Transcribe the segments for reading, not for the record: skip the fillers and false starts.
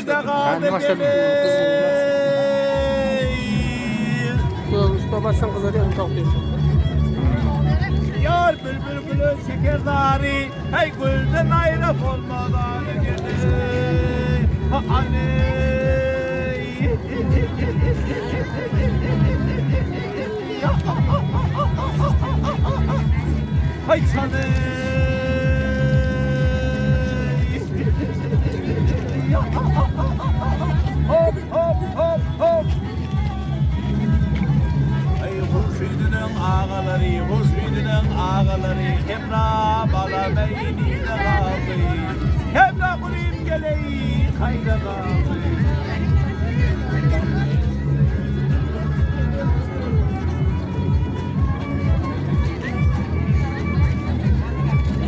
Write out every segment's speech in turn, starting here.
iyi de kaldı gelin. Usta başsan kızarıyor mu kalkıyor? Yar bülbül gülü şekerdari, hey gülden ayrı olmadan gelin. Ha anne. Hay canım. Hop hop hop hop. Ay hurşidinin ağaları, hurşidinin ağaları, Kemra bala beyni de kaldı. Kemra kulim geleyi, hayda kaldı.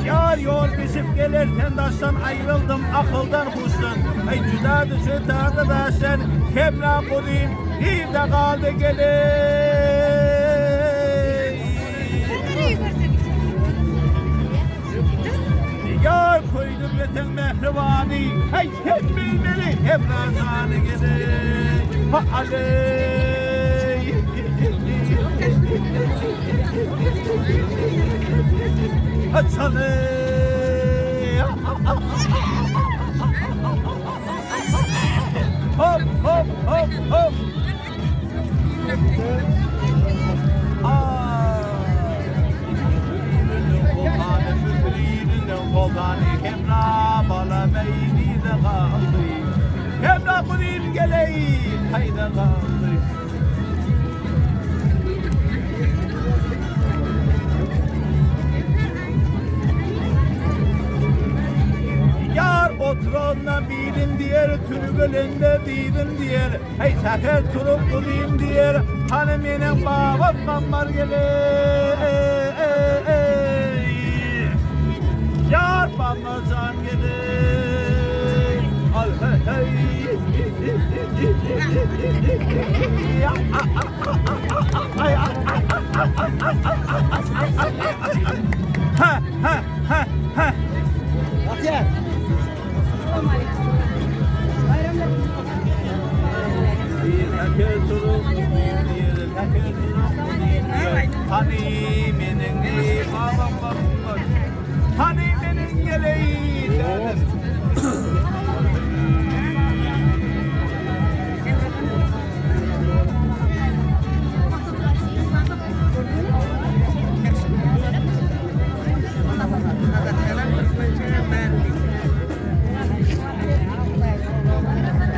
Yar yol düşüp gelirken daştan ayrıldım akıldan huştan. Ay cüda düşü tardı daştan Kemra kulim iyi de kaldı gelin. Yar koydum yeten mehrivani, hey hep bilmeli hep razanı gelin. Ha aley. Ha çaley. Hop hop hop hop. Kemra bala beyni de kaldı. Kemra kulim geleyi hayda kaldı. Yar oturanla birin diğer türgülünde değilim diğer. Hey seher turup kulim diğer. Hanımının babam mamar gele. Yar bamazan gele. Al hey hey.